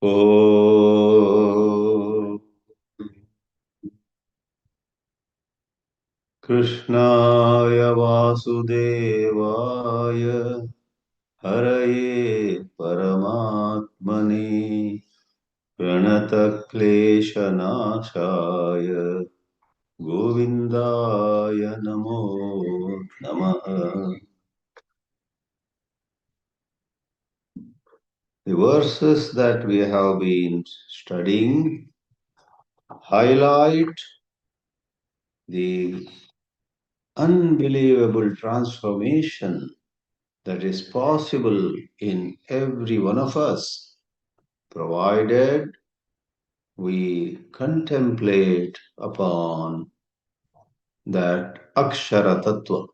ॐ कृष्णाय वासुदेवाय हरये परमात्मने प्रणतक्लेशनाशाय गोविन्दाय नमो नमः. The verses that we have been studying highlight the unbelievable transformation that is possible in every one of us, provided we contemplate upon that Akshara Tattva.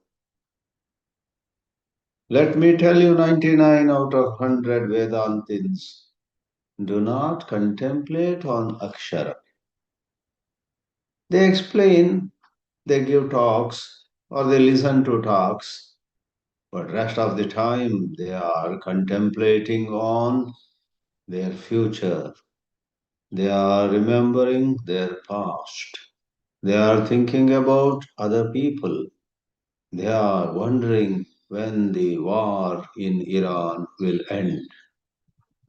Let me tell you, 99 out of 100 Vedantins do not contemplate on Akshara. They explain, they give talks, or they listen to talks, but rest of the time they are contemplating on their future. They are remembering their past. They are thinking about other people. They are wondering when the war in Iran will end.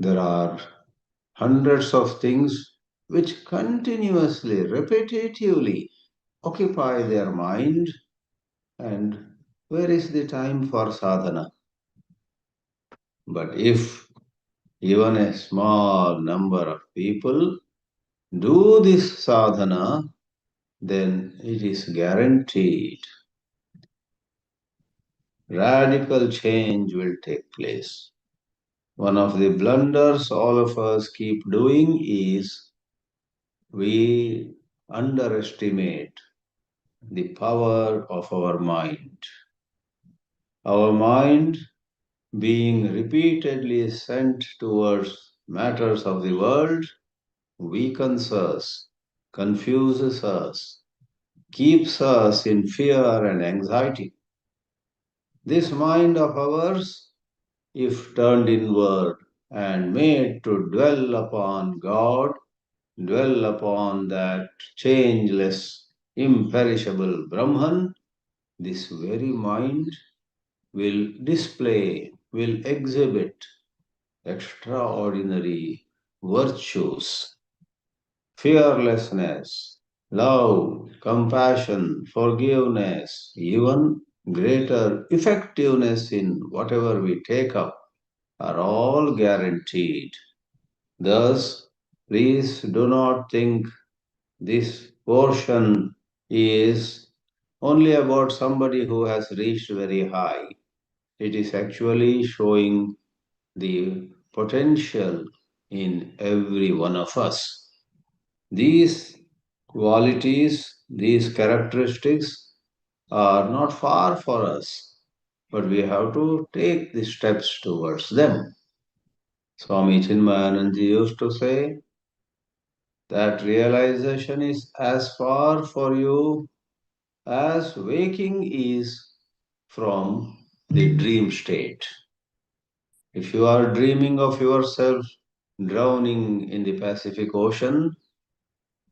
There are hundreds of things which continuously, repetitively occupy their mind. And where is the time for sadhana? But if even a small number of people do this sadhana, then it is guaranteed radical change will take place. One of the blunders all of us keep doing is we underestimate the power of our mind. Our mind, being repeatedly sent towards matters of the world, weakens us, confuses us, keeps us in fear and anxiety. This mind of ours, if turned inward and made to dwell upon God, dwell upon that changeless, imperishable Brahman, this very mind will display, will exhibit extraordinary virtues, fearlessness, love, compassion, forgiveness, even greater effectiveness in whatever we take up are all guaranteed. Thus, please do not think this portion is only about somebody who has reached very high. It is actually showing the potential in every one of us. These qualities, these characteristics are not far for us, but we have to take the steps towards them. Swami Chinmayananda used to say that realization is as far for you as waking is from the dream state. If you are dreaming of yourself drowning in the Pacific Ocean,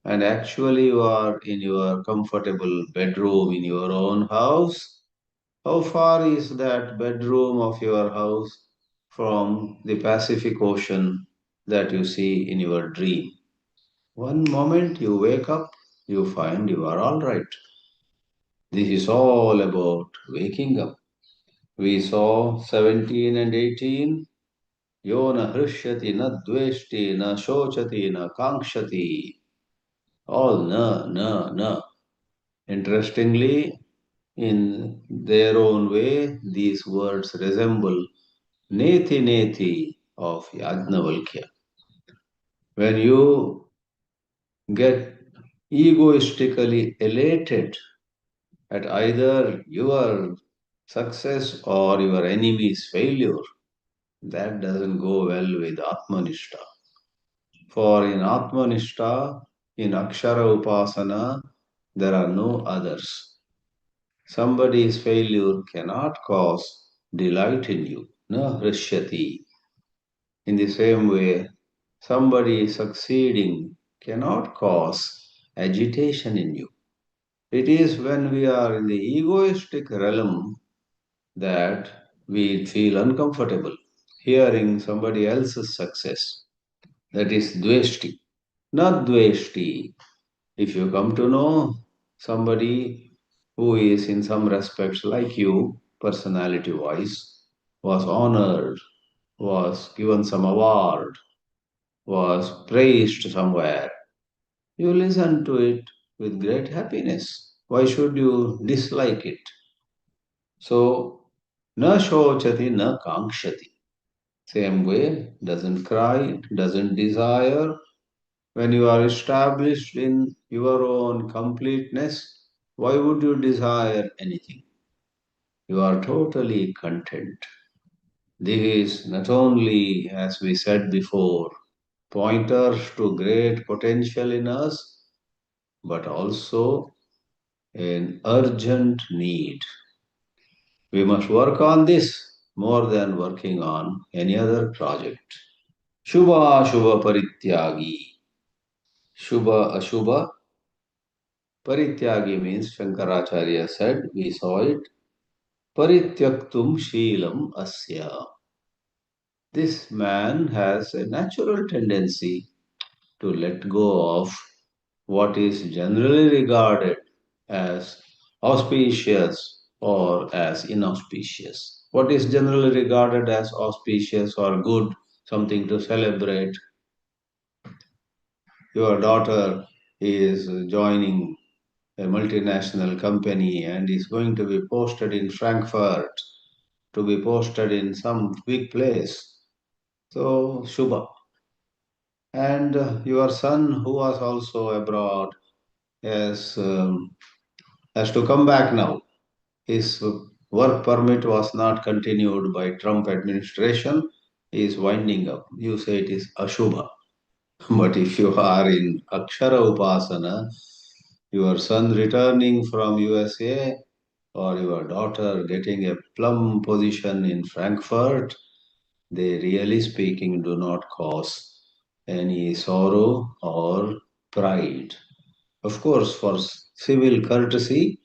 and actually you are in your comfortable bedroom in your own house, how far is that bedroom of your house from the Pacific Ocean that you see in your dream? One moment you wake up, you find you are all right. This is all about waking up. We saw 17 and 18. Yo na hrishyati na dveshti na shochati na kankshati. All na, na, na. Interestingly, in their own way, these words resemble Neti Neti of Yajnavalkya. When you get egoistically elated at either your success or your enemy's failure, that doesn't go well with Atmanishta. For in Atmanishta, in Akshara Upasana, there are no others. Somebody's failure cannot cause delight in you. Na hrishyati. In the same way, somebody succeeding cannot cause agitation in you. It is when we are in the egoistic realm that we feel uncomfortable hearing somebody else's success. That is dveshti, not dveshti. If you come to know somebody who is in some respects like you, personality wise, was honored, was given some award, was praised somewhere, you listen to it with great happiness. Why should you dislike it? So, na shochati na kankshati. Same way, doesn't cry, doesn't desire. When you are established in your own completeness, why would you desire anything? You are totally content. This is not only, as we said before, pointers to great potential in us, but also an urgent need. We must work on this more than working on any other project. Shubha Shubha Parityagi. Shubha Ashubha Parityagi means Shankaracharya said, we saw it. Parityaktum Sheelam Asya. This man has a natural tendency to let go of what is generally regarded as auspicious or as inauspicious. What is generally regarded as auspicious or good, something to celebrate. Your daughter is joining a multinational company and is going to be posted in Frankfurt, to be posted in some big place. So, Shubha. And your son, who was also abroad, has to come back now. His work permit was not continued by Trump administration. He is winding up. You say it is Ashubha. But if you are in Akshara Upasana, your son returning from USA or your daughter getting a plum position in Frankfurt, they really speaking do not cause any sorrow or pride. Of course, for civil courtesy,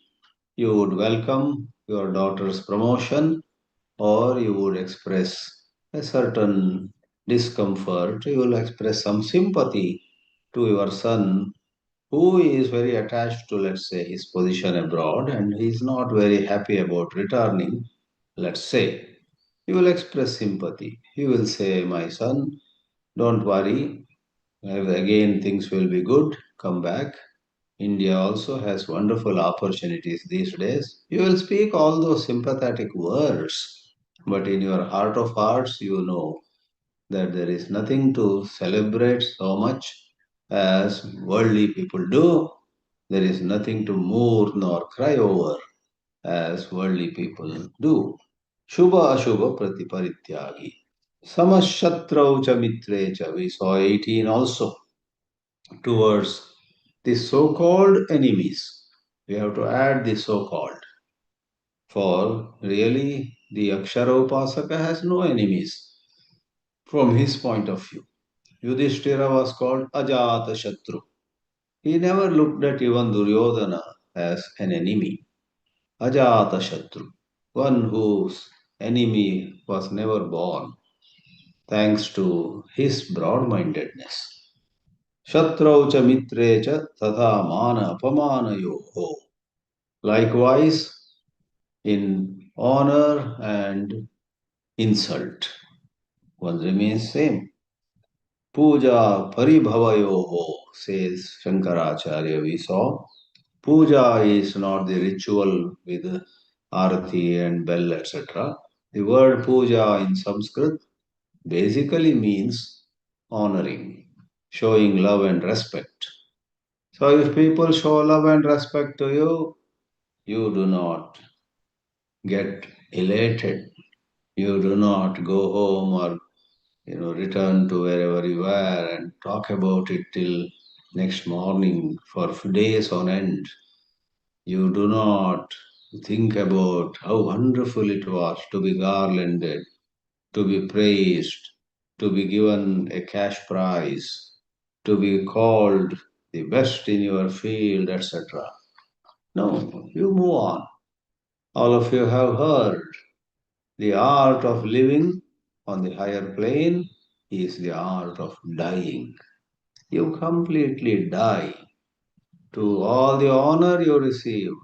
you would welcome your daughter's promotion or you would express a certain discomfort. You will express some sympathy to your son who is very attached to, let's say, his position abroad and he is not very happy about returning, let's say. You will express sympathy. You will say, my son, don't worry. Again, things will be good. Come back. India also has wonderful opportunities these days. You will speak all those sympathetic words, but in your heart of hearts, you know that there is nothing to celebrate so much as worldly people do. There is nothing to mourn nor cry over as worldly people do. Shubha Ashubha Pratiparityagi. Samashatrau cha mitre cha. We saw 18 also towards the so-called enemies. We have to add the so-called. For really, the Akshara Upasaka has no enemies from his point of view. Yudhishthira was called Ajata Shatru. He never looked at even Duryodhana as an enemy. Ajata Shatru, one whose enemy was never born, thanks to his broad-mindedness. Shatrau cha mitre cha tatha mana apamana yoho. Likewise, in honor and insult, one remains same. Puja paribhavayoho, says Shankaracharya. We saw puja is not the ritual with arati and bell, etc. The word puja in Sanskrit basically means honoring, showing love and respect. So if people show love and respect to you, you do not get elated. You do not go home or return to wherever you were and talk about it till next morning for days on end. You do not think about how wonderful it was to be garlanded, to be praised, to be given a cash prize, to be called the best in your field, etc. No, you move on. All of you have heard the art of living on the higher plane is the art of dying. You completely die to all the honor you received,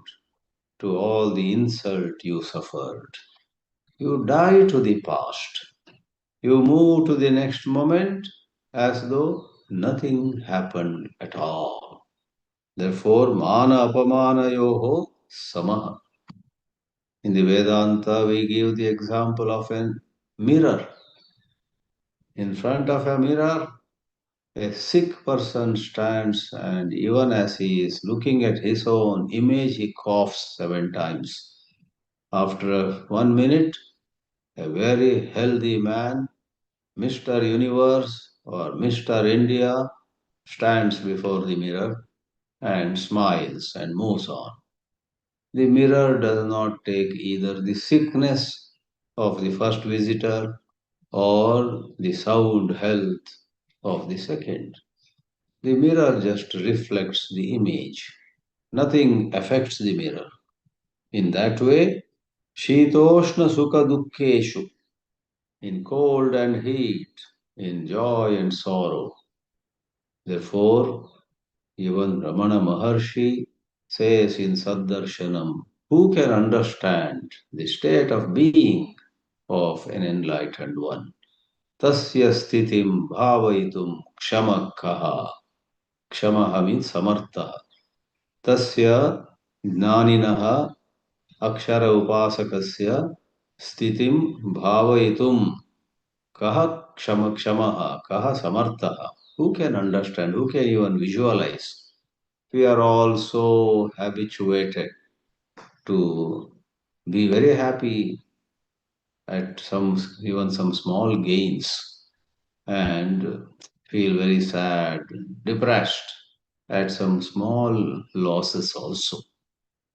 to all the insult you suffered. You die to the past. You move to the next moment as though nothing happened at all. Therefore, mana apamana yoho samaha. In the Vedanta, we give the example of a mirror. In front of a mirror, a sick person stands, and even as he is looking at his own image, he coughs 7 times. After 1 minute, a very healthy man, Mr. Universe or Mr. India, stands before the mirror and smiles and moves on. The mirror does not take either the sickness of the first visitor or the sound health of the second. The mirror just reflects the image. Nothing affects the mirror. In that way, Shitoshna Sukha Dukkheshu, in cold and heat, in joy and sorrow. Therefore, even Ramana Maharshi says in Saddarshanam, who can understand the state of being of an enlightened one? Tasya sthitim bhavaitum kshamakaha. Kshamaha means samartha. Tasya jnaninaha akshara upasakasya sthitim bhavaitum kaha kshamaha kaha samartha. Who can understand? Who can even visualize? We are all so habituated to be very happy at some small gains and feel very sad, depressed at some small losses also.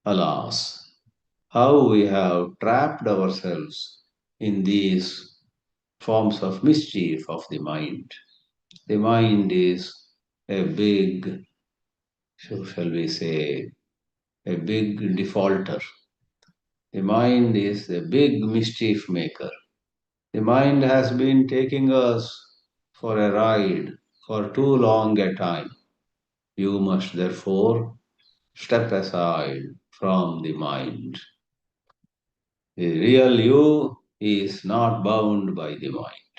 Alas, how we have trapped ourselves in these forms of mischief of the mind. The mind is a big, shall we say, a big defaulter. The mind is a big mischief maker. The mind has been taking us for a ride for too long a time. You must therefore step aside from the mind. The real you is not bound by the mind.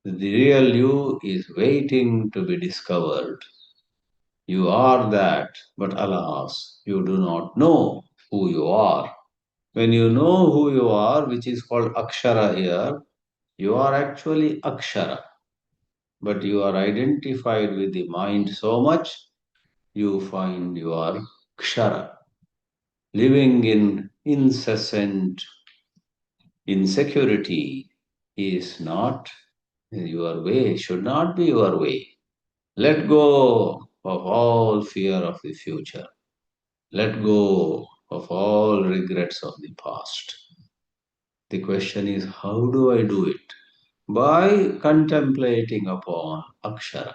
The real you is waiting to be discovered. You are that, but alas, you do not know who you are. When you know who you are, which is called Akshara here, you are actually Akshara. But you are identified with the mind so much, you find you are Kshara. Living in incessant insecurity is not your way, should not be your way. Let go of all fear of the future. Let go of all regrets of the past. The question is, how do I do it? By contemplating upon Akshara.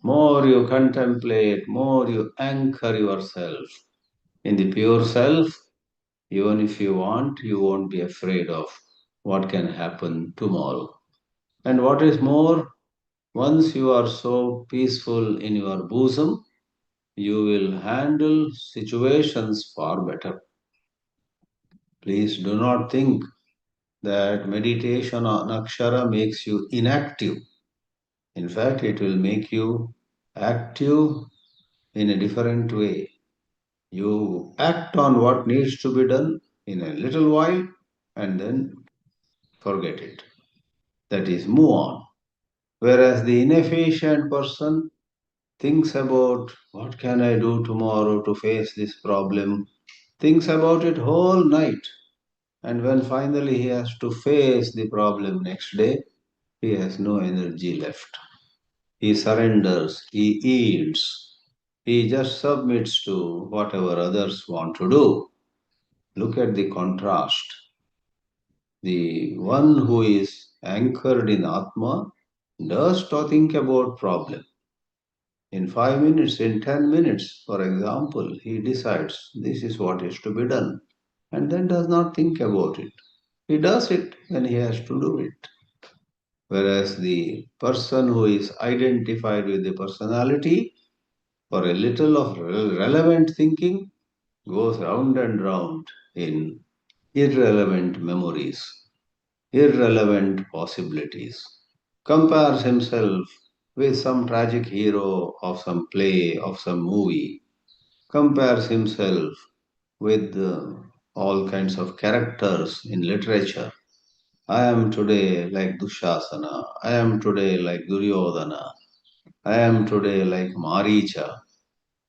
More you contemplate, more you anchor yourself in the pure self. Even if you want, you won't be afraid of what can happen tomorrow. And what is more, once you are so peaceful in your bosom, you will handle situations far better. Please do not think that meditation on Akshara makes you inactive. In fact, it will make you active in a different way. You act on what needs to be done in a little while and then forget it. That is, move on. Whereas the inefficient person thinks about what can I do tomorrow to face this problem, thinks about it whole night. And when finally he has to face the problem next day, he has no energy left. He surrenders, he yields, he just submits to whatever others want to do. Look at the contrast. The one who is anchored in Atma, does to think about problem. In 5 minutes, in 10 minutes, for example, he decides this is what is to be done and then does not think about it. He does it when he has to do it. Whereas the person who is identified with the personality, for a little of relevant thinking, goes round and round in irrelevant memories, irrelevant possibilities, compares himself with some tragic hero of some play, of some movie, compares himself with all kinds of characters in literature. I am today like Dushasana, I am today like Duryodhana, I am today like Maricha,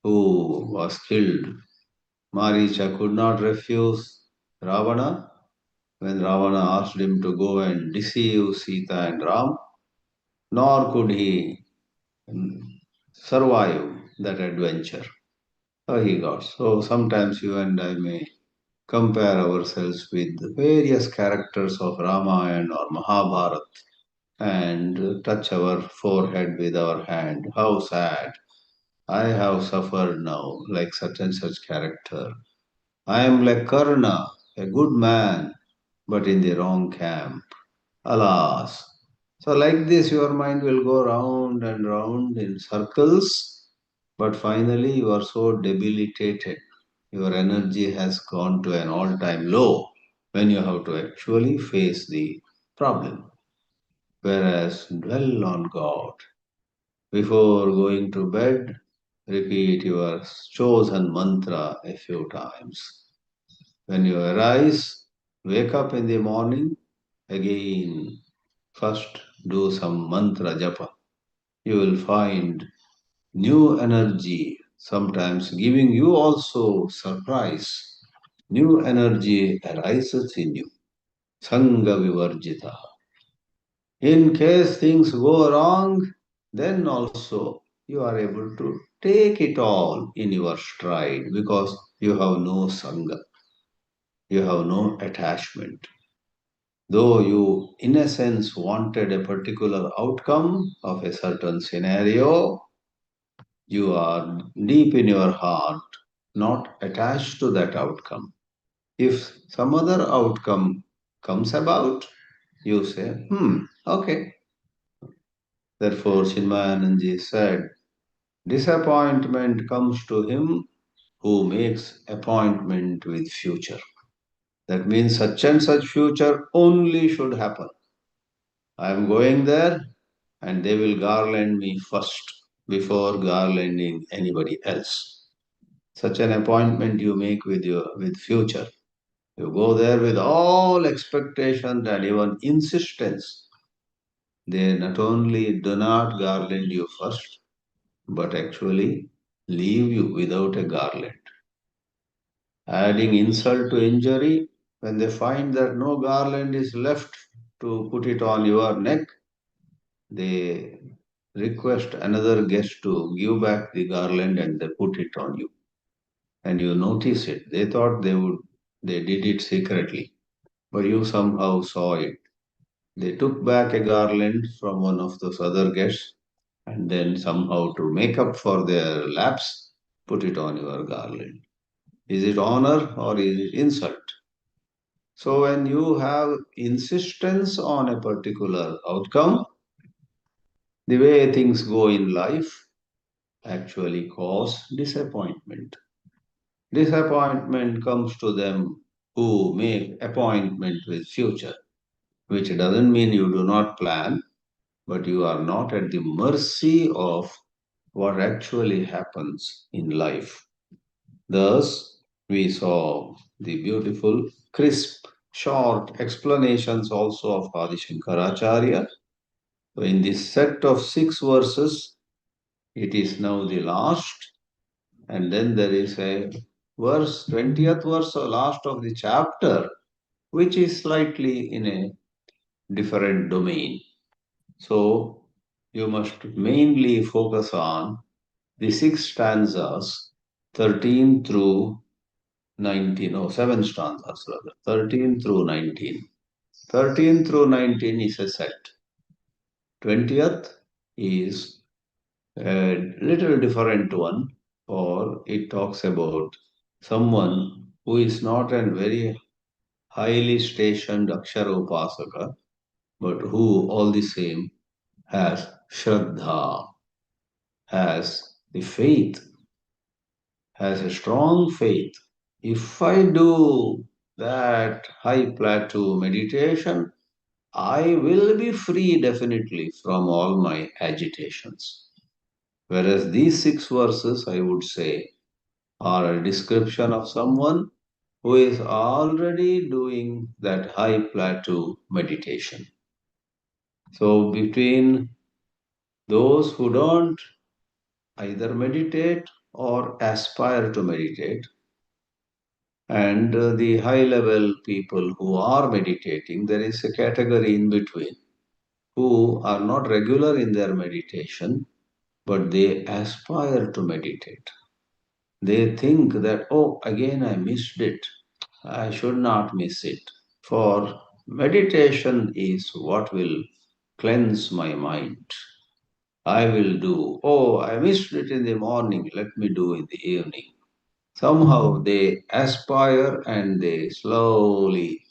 who was killed. Maricha could not refuse Ravana when Ravana asked him to go and deceive Sita and Ram, nor could he survive that adventure. So he got. So sometimes you and I may compare ourselves with various characters of Ramayana or Mahabharata and touch our forehead with our hand. How sad. I have suffered now like such and such character. I am like Karna, a good man, but in the wrong camp. Alas. So, like this, your mind will go round and round in circles, but finally, you are so debilitated. Your energy has gone to an all time low when you have to actually face the problem. Whereas, dwell on God. Before going to bed, repeat your chosen mantra a few times. When you arise, wake up in the morning, again, first do some mantra japa. You will find new energy, sometimes giving you also surprise. New energy arises in you. Sangha vivarjita. In case things go wrong, then also you are able to take it all in your stride because you have no sangha, you have no attachment. Though you, in a sense, wanted a particular outcome of a certain scenario, you are deep in your heart not attached to that outcome. If some other outcome comes about, you say, okay. Therefore, Chinmayananji said, disappointment comes to him who makes appointment with future. That means such and such future only should happen. I am going there and they will garland me first before garlanding anybody else. Such an appointment you make with future. You go there with all expectations and even insistence. They not only do not garland you first, but actually leave you without a garland. Adding insult to injury, when they find that no garland is left to put it on your neck, they request another guest to give back the garland and they put it on you. And you notice it. They thought they did it secretly, but you somehow saw it. They took back a garland from one of those other guests and then somehow to make up for their lapse, put it on your garland. Is it honor or is it insult? So when you have insistence on a particular outcome, the way things go in life actually cause disappointment. Disappointment comes to them who make appointment with future, which doesn't mean you do not plan, but you are not at the mercy of what actually happens in life. Thus, we saw the beautiful, crisp, short explanations also of Adi Shankaracharya. So in this set of 6 verses, it is now the last, and then there is a verse, 20th verse, or last of the chapter, which is slightly in a different domain. So you must mainly focus on the 6 stanzas, 13 through 19, or 7 stanzas rather, 13 through 19. 13 through 19 is a set. 20th is a little different one, for it talks about someone who is not a very highly stationed Akshara Upasaka, but who all the same has Shraddha, has the faith, has a strong faith. If I do that high plateau meditation, I will be free definitely from all my agitations. Whereas these 6 verses, I would say, are a description of someone who is already doing that high plateau meditation. So, between those who don't either meditate or aspire to meditate, and the high level people who are meditating, there is a category in between who are not regular in their meditation, but they aspire to meditate. They think that, oh, again I missed it. I should not miss it. For meditation is what will cleanse my mind. I will do, oh, I missed it in the morning, let me do in the evening. Somehow they aspire and they slowly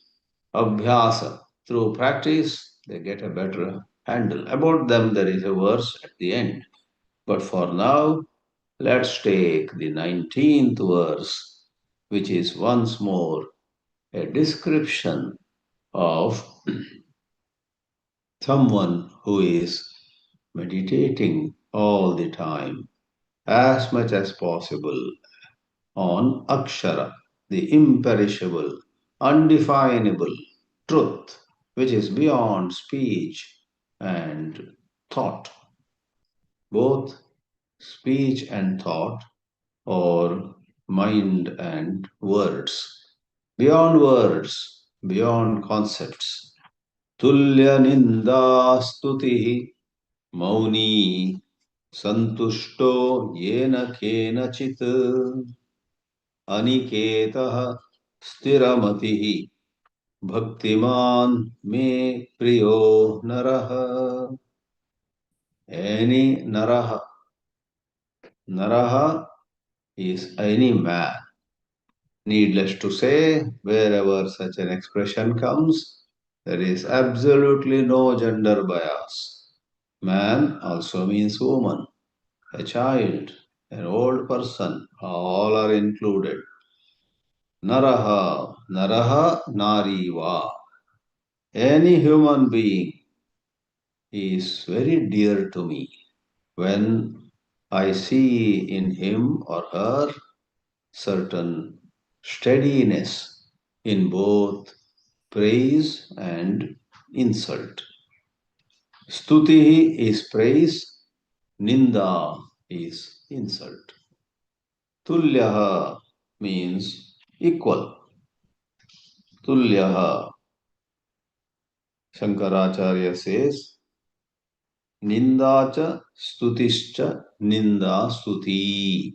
abhyasa. Through practice, they get a better handle. About them, there is a verse at the end. But for now, let's take the 19th verse, which is once more a description of someone who is meditating all the time, as much as possible, on Akshara, the imperishable, undefinable truth, which is beyond speech and thought. Both speech and thought, or mind and words. Beyond words, beyond concepts. Tulya ninda stutihi mauni santushto yena kenachit अनिकेतः स्थिरमतिः भक्तिमान मे प्रियो नरः. Any naraha. Naraha is any man. Needless to say, wherever such an expression comes, there is absolutely no gender bias. Man also means woman, a child, an old person, all are included. Naraha, Naraha, Nariva. Any human being is very dear to me when I see in him or her certain steadiness in both praise and insult. Stuti is praise, Ninda is insult. Tulyaha means equal. Tulyaha, Shankaracharya says, Nindacha stutischa ninda stuti.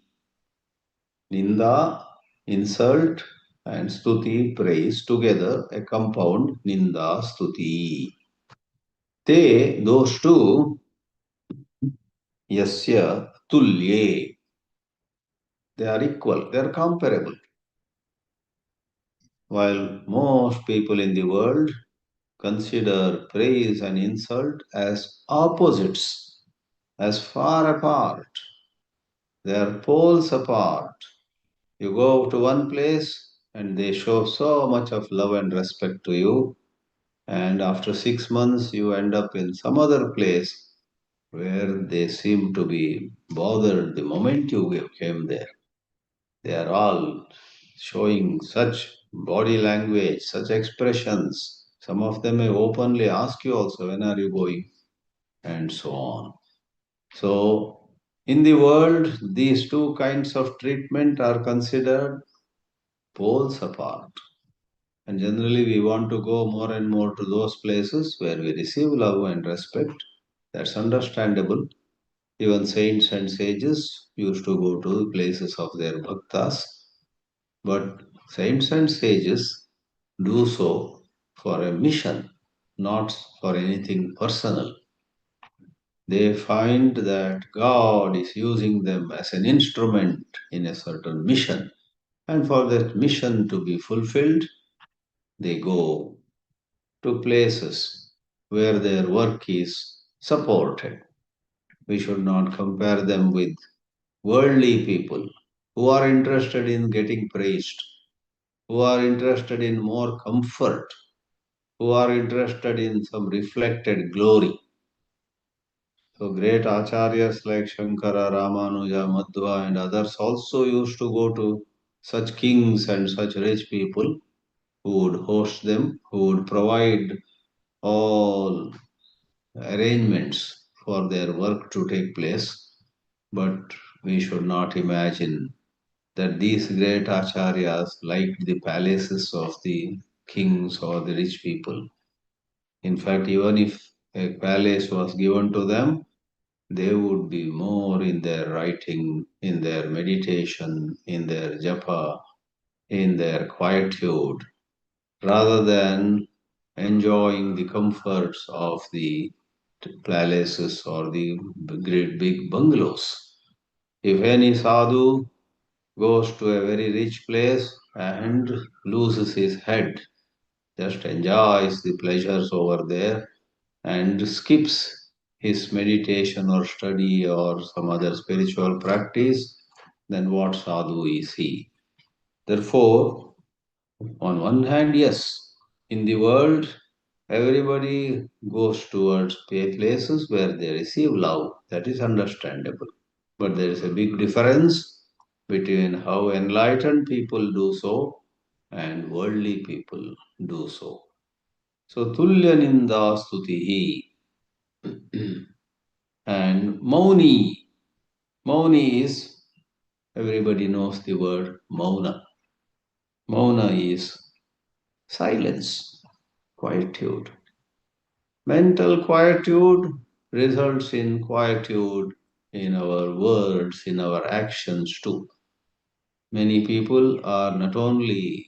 Ninda, insult, and stuti, praise, together a compound ninda stuti. Te, those two, yasya tulye. They are equal, they are comparable. While most people in the world consider praise and insult as opposites, as far apart, they are poles apart. You go to one place and they show so much of love and respect to you, and after 6 months, you end up in some other place where they seem to be bothered the moment you came there. They are all showing such body language, such expressions. Some of them may openly ask you also, when are you going? And so on. So, in the world, these two kinds of treatment are considered poles apart. And generally, we want to go more and more to those places where we receive love and respect. That's understandable. Even saints and sages used to go to the places of their bhaktas. But saints and sages do so for a mission, not for anything personal. They find that God is using them as an instrument in a certain mission. And for that mission to be fulfilled, they go to places where their work is supported. We should not compare them with worldly people who are interested in getting praised, who are interested in more comfort, who are interested in some reflected glory. So great acharyas like Shankara, Ramanuja, Madhva, and others also used to go to such kings and such rich people who would host them, who would provide all arrangements for their work to take place. But we should not imagine that these great acharyas liked the palaces of the kings or the rich people. In fact, even if a palace was given to them, they would be more in their writing, in their meditation, in their japa, in their quietude, rather than enjoying the comforts of the palaces or the great big bungalows. If any sadhu goes to a very rich place and loses his head, just enjoys the pleasures over there and skips his meditation or study or some other spiritual practice, then what sadhu is he? Therefore, on one hand, yes, in the world, everybody goes towards places where they receive love. That is understandable. But there is a big difference between how enlightened people do so and worldly people do so. So, Tulya Ninda Stutihi and Mauni. Mauni is, everybody knows the word Mauna. Mauna is silence, quietude. Mental quietude results in quietude in our words, in our actions too. Many people are not only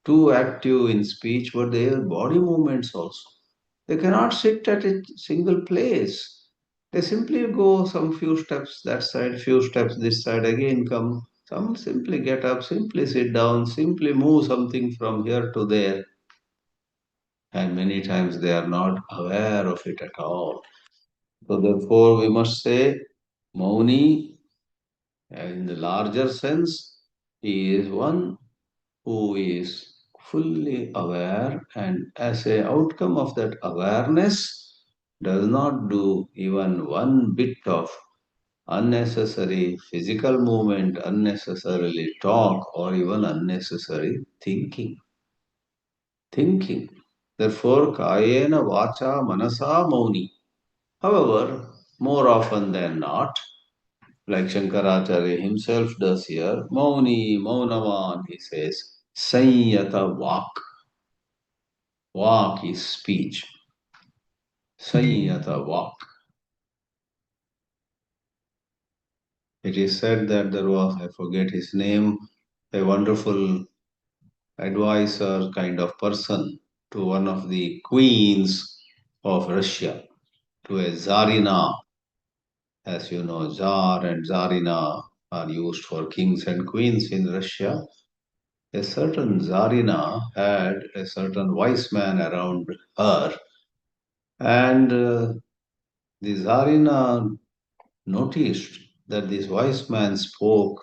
too active in speech, but their body movements also. They cannot sit at a single place. They simply go some few steps that side, few steps this side, again come. Some simply get up, simply sit down, simply move something from here to there. And many times they are not aware of it at all. So therefore we must say Mauni in the larger sense is one who is fully aware and as a outcome of that awareness does not do even one bit of unnecessary physical movement, unnecessarily talk, or even unnecessary thinking. Therefore, kayena vacha manasa mauni. However, more often than not, like Shankaracharya himself does here, mauni, maunavan, he says, sanyata vak. Vak is speech. Sanyata vak. It is said that there was, I forget his name, a wonderful advisor kind of person to one of the queens of Russia, to a Tsarina. As you know, Tsar and Tsarina are used for kings and queens in Russia. A certain Tsarina had a certain wise man around her, and the Tsarina noticed that this wise man spoke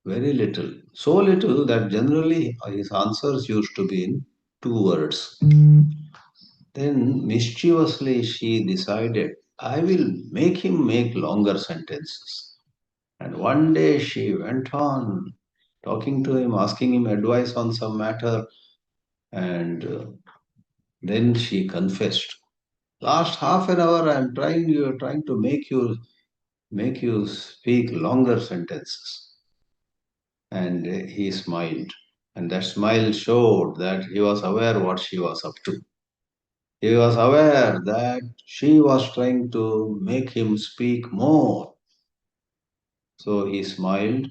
very little, so little that generally his answers used to be in two words. Then mischievously she decided, I will make him make longer sentences. And one day she went on talking to him, asking him advice on some matter, and then she confessed. Last half an hour, I'm trying to make you speak longer sentences. And he smiled. And that smile showed that he was aware what she was up to. He was aware that she was trying to make him speak more. So he smiled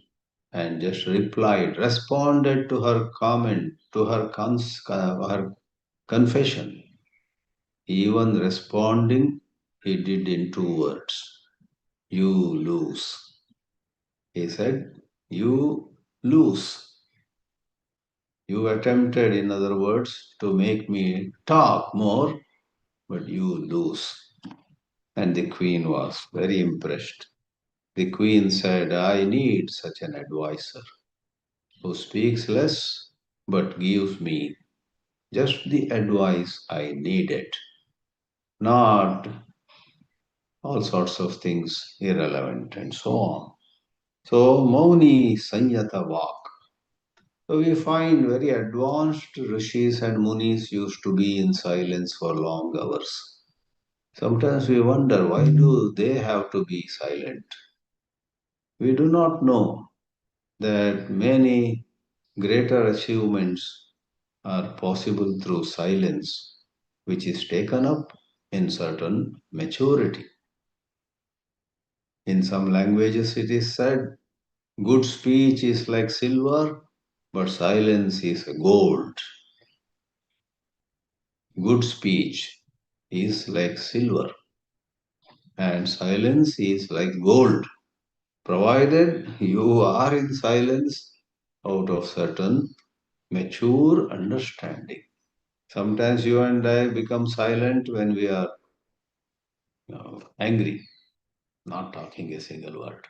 and just replied, responded to her comment, to her confession. Even responding, he did in 2 words. You lose. He said, you lose. You attempted, in other words, to make me talk more, but you lose. And the queen was very impressed. The queen said, I need such an advisor who speaks less but gives me just the advice I needed, not all sorts of things irrelevant and so on. So, Mauni Sanyata Vak. So, we find very advanced rishis and munis used to be in silence for long hours. Sometimes we wonder, why do they have to be silent? We do not know that many greater achievements are possible through silence, which is taken up in certain maturity. In some languages, it is said, good speech is like silver, but silence is gold. Good speech is like silver, and silence is like gold, provided you are in silence out of certain mature understanding. Sometimes you and I become silent when we are angry, not talking a single word.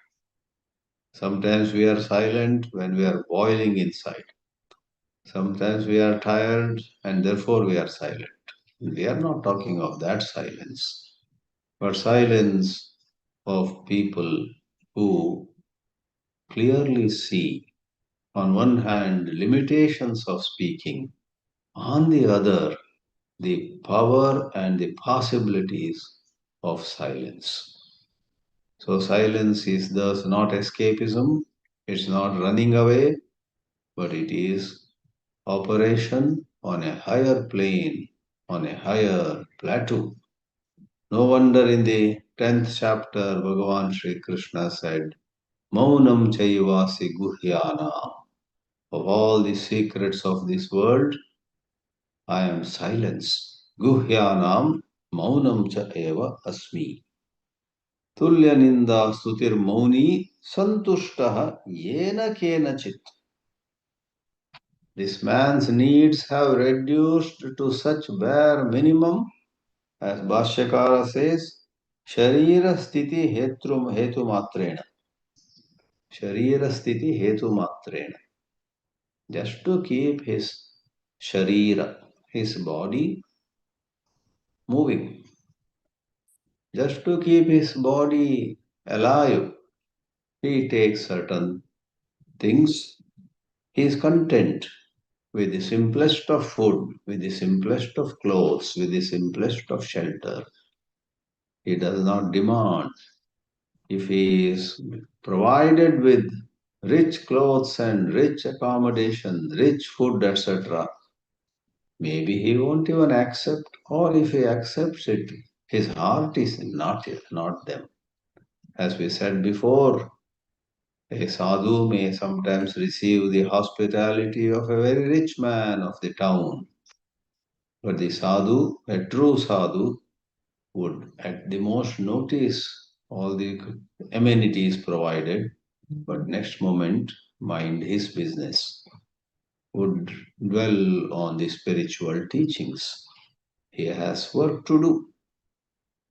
Sometimes we are silent when we are boiling inside. Sometimes we are tired and therefore we are silent. We are not talking of that silence, but silence of people who clearly see, on one hand, limitations of speaking, on the other, the power and the possibilities of silence. So, silence is thus not escapism, it's not running away, but it is operation on a higher plane, on a higher plateau. No wonder in the 10th chapter, Bhagavan Sri Krishna said, Maunam Chaivasi Guhyana. Of all the secrets of this world, I am silence. Guhyanam Maunam Cha Eva Asmi. Tulya Ninda Stutir Mauni Santushtaha Yena Kenachit. This man's needs have reduced to such bare minimum, as Bhashyakara says, Sharira Sthiti Hetu Matrena. Sharira Sthiti Hetu Matrena. Just to keep his Sharira, his body, moving. Just to keep his body alive, he takes certain things. He is content with the simplest of food, with the simplest of clothes, with the simplest of shelter. He does not demand. If he is provided with rich clothes and rich accommodation, rich food, etc., maybe he won't even accept, or if he accepts it, his heart is not them. As we said before, a sadhu may sometimes receive the hospitality of a very rich man of the town, but the sadhu, a true sadhu, would at the most notice all the amenities provided, but next moment mind his business, would dwell on the spiritual teachings. He has work to do.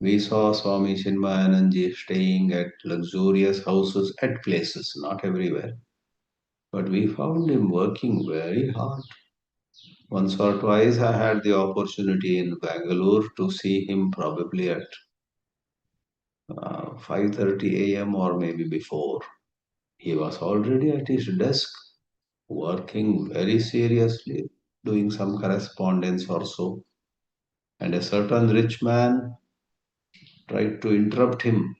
We saw Swami Chinmayananji staying at luxurious houses at places, not everywhere. But we found him working very hard. Once or twice I had the opportunity in Bangalore to see him probably at 5:30 a.m. or maybe before. He was already at his desk, working very seriously, doing some correspondence or so. And a certain rich man tried to interrupt him.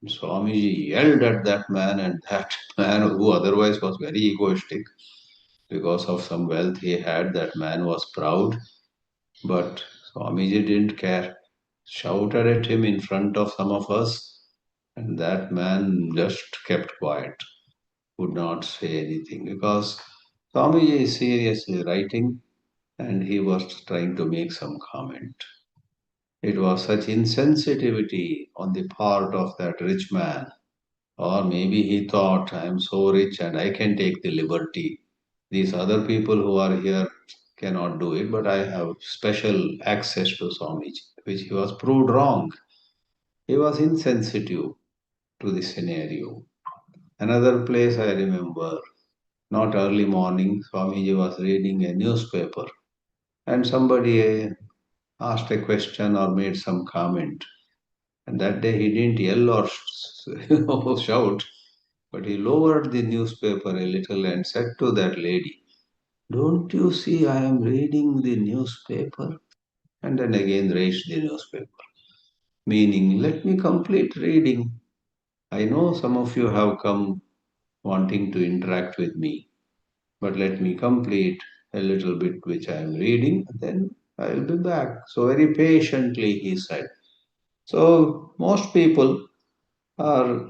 Swamiji yelled at that man, and that man, who otherwise was very egoistic because of some wealth he had, that man was proud. But Swamiji didn't care, shouted at him in front of some of us, and that man just kept quiet, would not say anything, because Swamiji is seriously writing, and he was trying to make some comment. It was such insensitivity on the part of that rich man. Or maybe he thought, I am so rich and I can take the liberty. These other people who are here cannot do it, but I have special access to Swamiji, which he was proved wrong. He was insensitive to the scenario. Another place I remember, not early morning, Swamiji was reading a newspaper and somebody asked a question or made some comment. And that day he didn't yell or shout, but he lowered the newspaper a little and said to that lady, don't you see I am reading the newspaper? And then again raised the newspaper, meaning, let me complete reading. I know some of you have come wanting to interact with me, but let me complete a little bit which I am reading, then I'll be back. So, very patiently, he said. So, most people are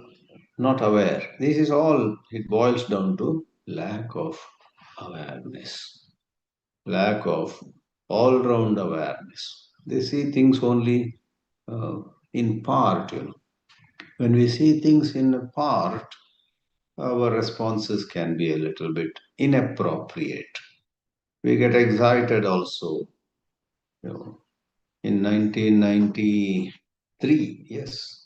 not aware. This is all, it boils down to lack of awareness, lack of all round awareness. They see things only uh, in part. When we see things in a part, our responses can be a little bit inappropriate. We get excited also. You know, in 1993, yes,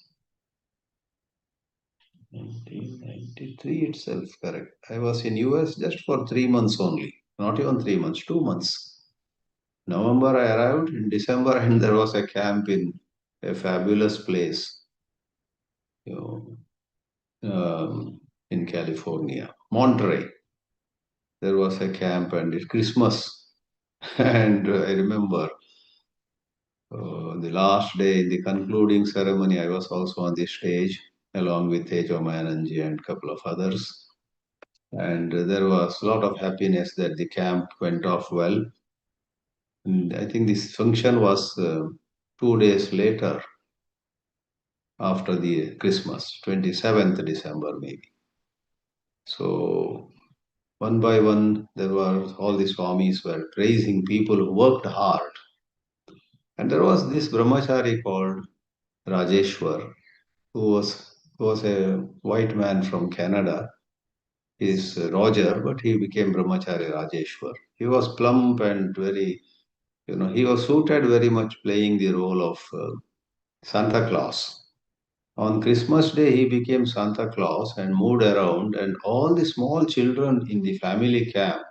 1993 itself, correct. I was in US just for 3 months only, not even 3 months, 2 months. November I arrived, in December and there was a camp in a fabulous place, you in California, Monterey. There was a camp and it's Christmas. And I remember the last day, in the concluding ceremony, I was also on the stage along with Tejo Mananji and a couple of others. And there was a lot of happiness that the camp went off well. And I think this function was 2 days later after the Christmas, 27th December maybe. So one by one, there were all the swamis were praising people who worked hard. And there was this brahmachari called Rajeshwar, who was a white man from Canada. He's Roger, but he became brahmachari Rajeshwar. He was plump and very, he was suited very much playing the role of Santa Claus. On Christmas Day, he became Santa Claus and moved around, and all the small children in the family camp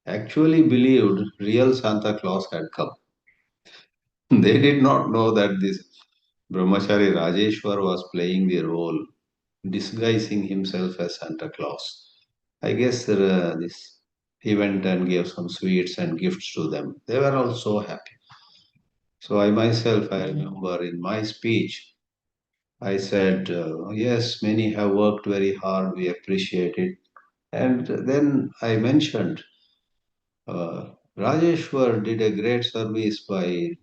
actually believed real Santa Claus had come. They did not know that this Brahmachari Rajeshwar was playing the role, disguising himself as Santa Claus. I guess this he went and gave some sweets and gifts to them. They were all so happy. So I myself, I remember in my speech, I said, yes, many have worked very hard. We appreciate it. And then I mentioned Rajeshwar did a great service by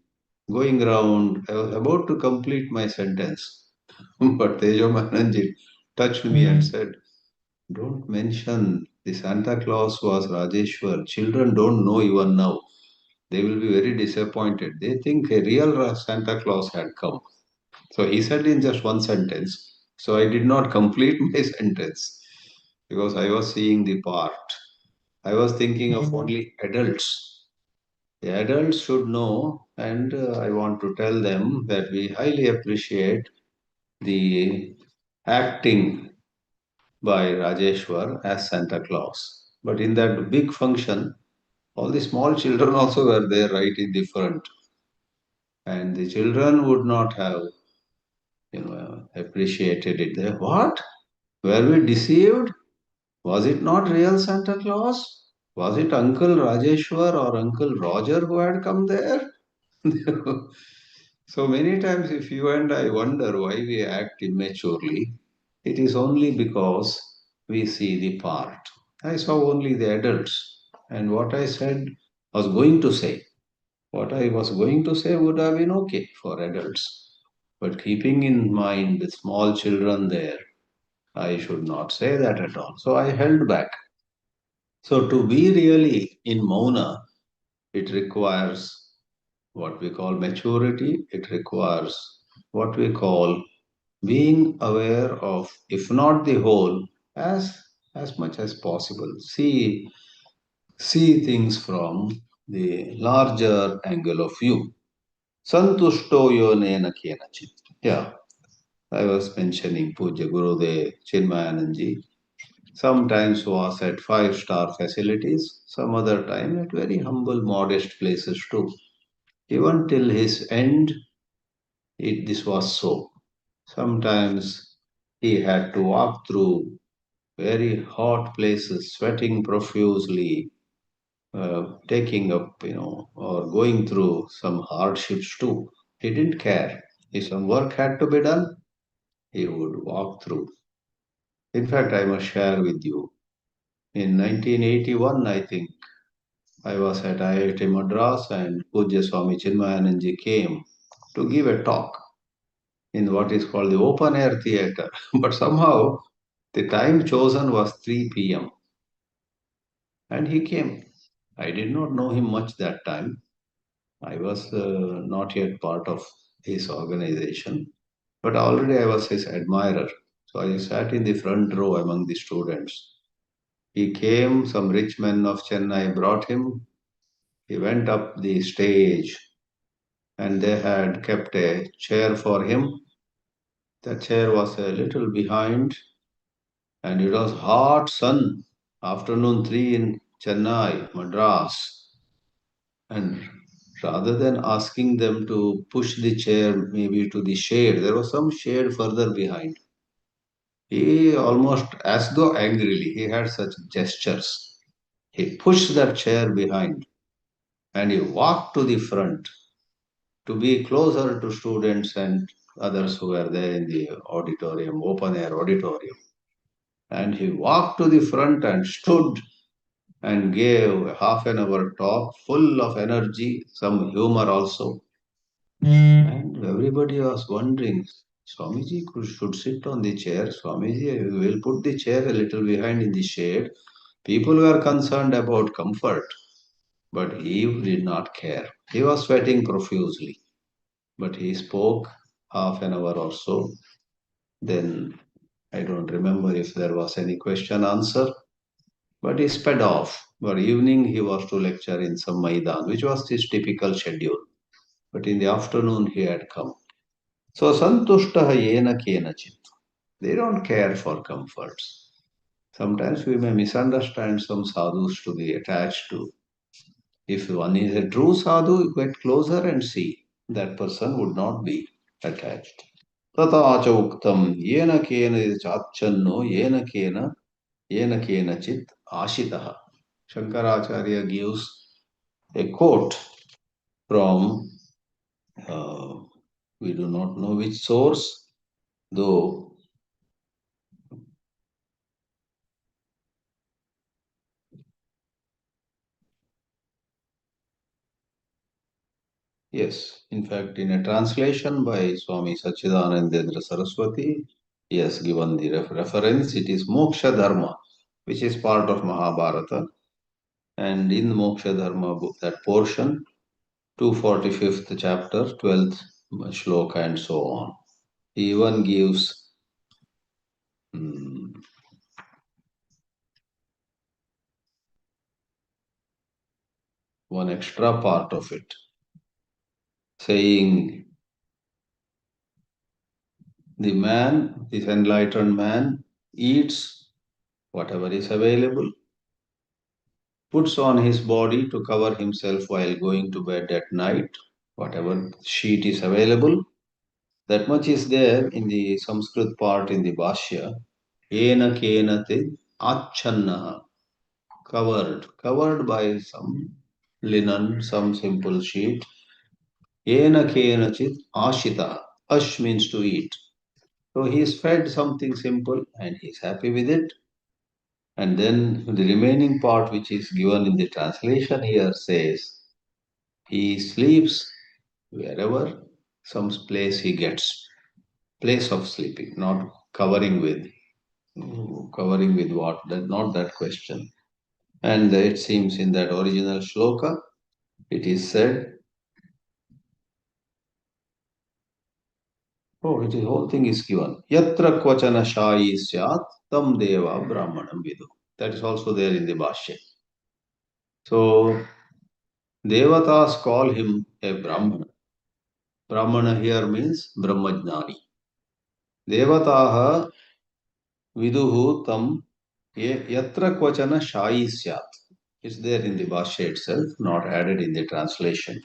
going around. I was about to complete my sentence, but Tejo Mananji touched me and said, don't mention the Santa Claus was Rajeshwar. Children don't know even now. They will be very disappointed. They think a real Santa Claus had come. So he said in just one sentence. So I did not complete my sentence because I was seeing the part. I was thinking of only adults. The adults should know, and I want to tell them that we highly appreciate the acting by Rajeshwar as Santa Claus. But in that big function, all the small children also were there right in the front. And the children would not have, appreciated it. They, what? Were we deceived? Was it not real Santa Claus? Was it Uncle Rajeshwar or Uncle Roger who had come there? So many times, if you and I wonder why we act immaturely, it is only because we see the part. I saw only the adults, and what I said was going to say. What I was going to say would have been okay for adults. But keeping in mind the small children there, I should not say that at all. So I held back. So to be really in Mauna, It requires what we call maturity. It requires what we call being aware of, if not the whole, as much as possible. See things from the larger angle of view. Santushto yonena kenachit. Yeah, I was mentioning Puja Gurudev Chinmayananji. Sometimes was at five-star facilities, some other time at very humble, modest places too. Even till his end, this was so. Sometimes he had to walk through very hot places, sweating profusely, taking up, or going through some hardships too. He didn't care. If some work had to be done, he would walk through. In fact, I must share with you. In 1981, I think, I was at IIT Madras and Pujya Swami Chinmayananji came to give a talk in what is called the open air theatre. But somehow the time chosen was 3 p.m. and he came. I did not know him much that time. I was not yet part of his organization, but already I was his admirer. So I sat in the front row among the students. He came, some rich men of Chennai brought him. He went up the stage and they had kept a chair for him. The chair was a little behind and it was hot sun, afternoon 3 in Chennai, Madras. And rather than asking them to push the chair maybe to the shade, there was some shade further behind. He almost, as though angrily, he had such gestures. He pushed that chair behind and he walked to the front to be closer to students and others who were there in the auditorium, open air auditorium. And he walked to the front and stood and gave a half an hour talk full of energy, some humor also. And everybody was wondering, Swamiji should sit on the chair. Swamiji will put the chair a little behind in the shade. People were concerned about comfort, but he did not care. He was sweating profusely, but he spoke half an hour or so. Then I don't remember if there was any question answer, but he sped off. But evening he was to lecture in some Maidan, which was his typical schedule. But in the afternoon he had come. So santushtaha yena kenachit. They don't care for comforts. Sometimes we may misunderstand some sadhus to be attached to. If one is a true sadhu, get closer and see. That person would not be attached. Tata cha uktam yena kena chachanno yena kena chit ashitaha. Shankaracharya gives a quote from, uh, we do not know which source, though. Yes, in fact, in a translation by Swami Sachidanandendra Saraswati, he has given the reference. It is Moksha Dharma, which is part of Mahabharata. And in Moksha Dharma book, that portion, 245th chapter, 12th shloka, and so on. He even gives one extra part of it, saying, the man, this enlightened man, eats whatever is available, puts on his body to cover himself while going to bed at night, whatever sheet is available. That much is there in the Sanskrit part in the Bhashya. Ena kenate achannaha, covered by some linen, some simple sheet. Ena kenachit ashita, ash means to eat. So he is fed something simple and he is happy with it. And then the remaining part, which is given in the translation here, says he sleeps wherever some place he gets, place of sleeping, not covering with what? That not that question. And it seems in that original shloka, It is said, the whole thing is given. Yatra kvachana shayi syat tam deva brahmanam vidu. That is also there in the Bhashya. So, Devatas call him a Brahmana. Brahmana here means Brahmajnani. Devataha viduhu tam yatra kvachana shayi syat. It's there in the Bhashya itself, not added in the translation.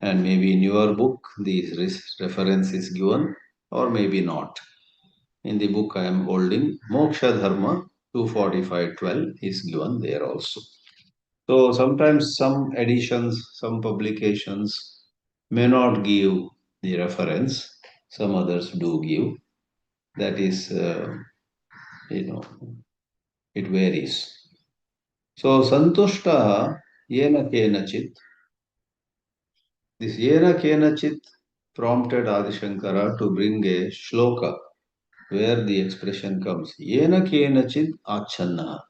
And maybe in your book, the reference is given, or maybe not. In the book I am holding, Moksha Dharma 245:12 is given there also. So sometimes some editions, some publications may not give the reference, some others do give. That is, it varies. So Santushta Yena Kenachit. This Yena Kenachit prompted Adi Shankara to bring a shloka where the expression comes Yena Kenachit Achanna,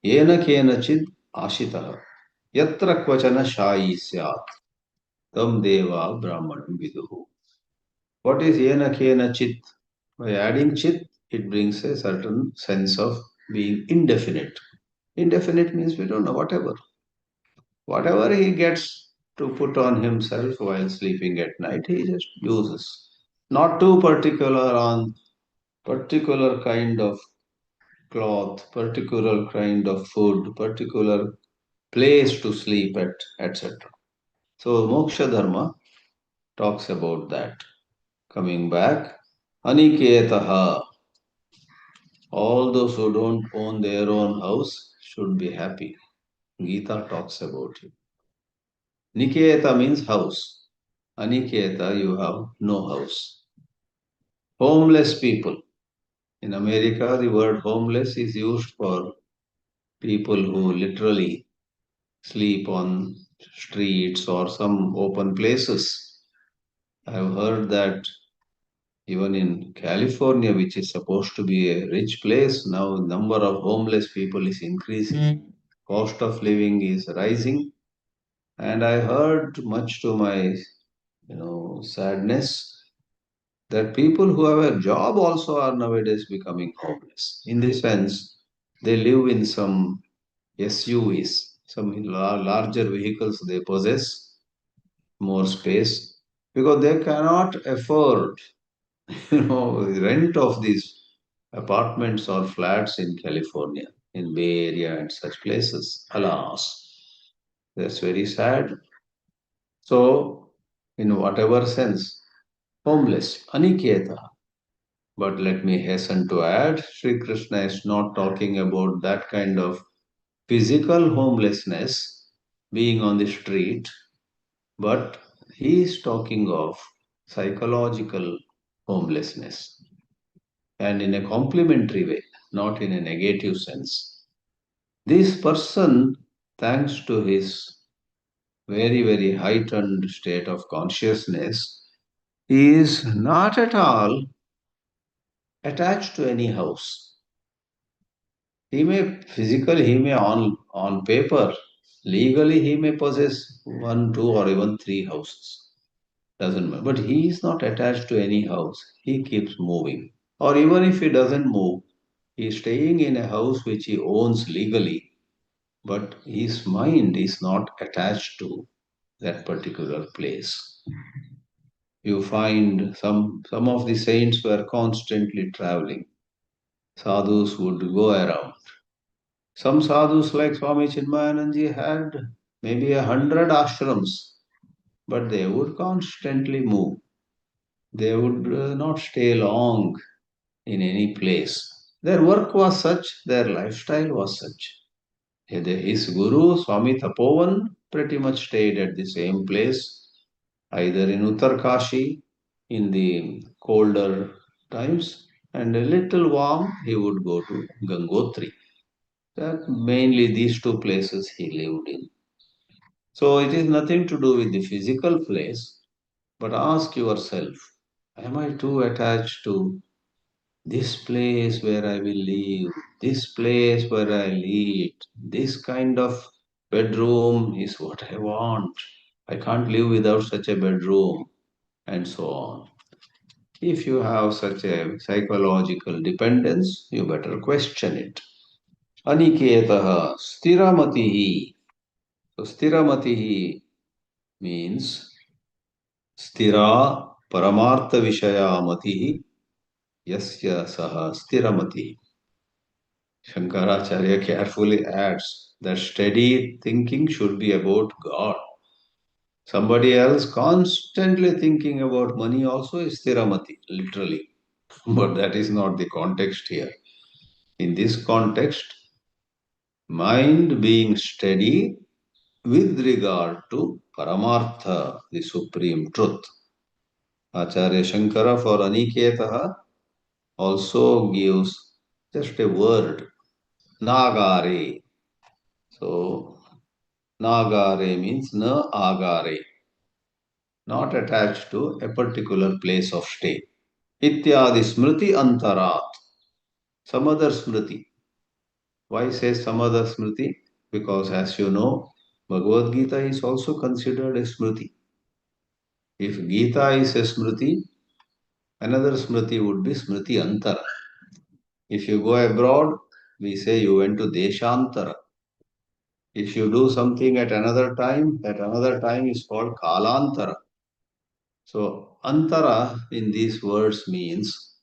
Yena Kenachit Ashitaha, Yatra Kvachana Shayi Syat, Tam Deva Brahmanam Viduhu. What is Yena Kenachit? By adding chit, it brings a certain sense of being indefinite. Indefinite means we don't know, whatever. Whatever he gets to put on himself while sleeping at night, he just uses. Not too particular on particular kind of cloth, particular kind of food, particular place to sleep at, etc. So Moksha Dharma talks about that. Coming back, Aniketaha. All those who don't own their own house should be happy. Gita talks about it. Niketa means house. Aniketa, you have no house. Homeless people. In America, the word homeless is used for people who literally sleep on streets or some open places. I've heard that even in California, which is supposed to be a rich place, now number of homeless people is increasing. Cost of living is rising. And I heard, much to my sadness, that people who have a job also are nowadays becoming homeless. In the sense, they live in some SUVs, some larger vehicles they possess, more space, because they cannot afford, rent of these apartments or flats in California, in Bay Area and such places. Alas, that's very sad. So, in whatever sense, homeless, aniketa. But let me hasten to add, Sri Krishna is not talking about that kind of physical homelessness, being on the street, but he is talking of psychological homelessness, and in a complementary way, not in a negative sense. This person, thanks to his very, very heightened state of consciousness, is not at all attached to any house. He may on paper, legally, he may possess one, two, or even three houses. Doesn't matter. But he is not attached to any house. He keeps moving. Or even if he doesn't move, he is staying in a house which he owns legally, but his mind is not attached to that particular place. You find some of the saints were constantly traveling. Sadhus would go around. Some sadhus like Swami Chinmayananji had maybe 100 ashrams, but they would constantly move. They would not stay long in any place. Their work was such, their lifestyle was such. His guru, Swami Tapovan, pretty much stayed at the same place, either in Uttarkashi in the colder times, and a little warm, he would go to Gangotri. That mainly these two places he lived in. So it is nothing to do with the physical place, but ask yourself, am I too attached to this place where I will live, this place where I lead, this kind of Bedroom is what I want. I can't live without such a bedroom, and so on. If you have such a psychological dependence, you better question it. Aniketaha stiramatihi. So stiramatihi means stira paramartha vishaya matihi yasya saha stiramatihi. Shankaracharya carefully adds that steady thinking should be about God. Somebody else constantly thinking about money also is stiramati, literally. But that is not the context here. In this context, mind being steady with regard to Paramartha, the supreme truth. Acharya Shankara for Aniketaha also gives just a word, Nagare. So, Nagare means na agare, not attached to a particular place of stay. Ityadi smriti antarat, some other smriti. Why say some other smriti? Because as you know, Bhagavad Gita is also considered a smriti. If Gita is a smriti, another smriti would be smriti antara. If you go abroad, we say you went to Deshantara. If you do something at another time, that another time is called Kalantara. So, antara in these words means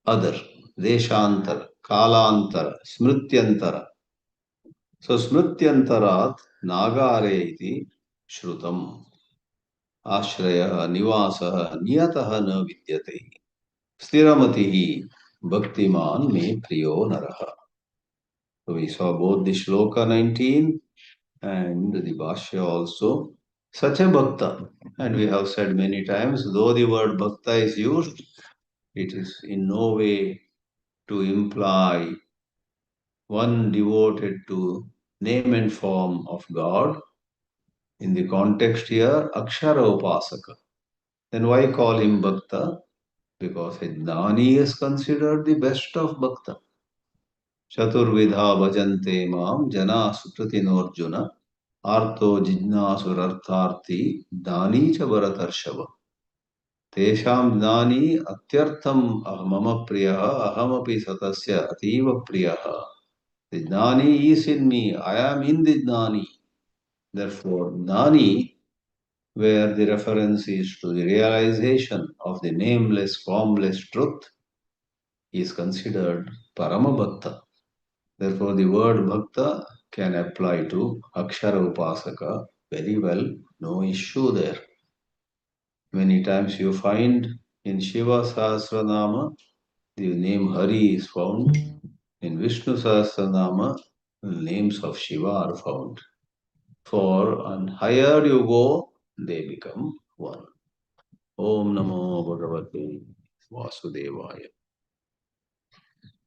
other. Deshantara, Kalantara, Smrityantara. So, Smrityantarat Nagare iti Shrutam. Ashraya Nivasa Niyataha na vidyate. Stiramatihi Bhaktiman me priyo naraha. So we saw both the Shloka 19 and the Bhashya also. Such a Bhakta. And we have said many times, though the word Bhakta is used, it is in no way to imply one devoted to name and form of God. In the context here, Akshara Upasaka. Then why call him Bhakta? Because a Jnani is considered the best of Bhakta. Chaturvidha bhajante mam jana sukratinorjuna arto jijnasurartharthi dani cha bharatarshava. Tesham jnani atyartham mama priyaha ahamapi satasya ativa priyaha. The jnani is in me, I am in the jnani. Therefore, jnani, where the reference is to the realization of the nameless, formless truth, is considered Paramabhakta. Therefore, the word Bhakta can apply to Akshara Upasaka very well, no issue there. Many times you find in Shiva Sahasranama, the name Hari is found. In Vishnu Sahasranama, names of Shiva are found. For on higher you go, they become one. Om Namo Bhagavate Vasudevaya.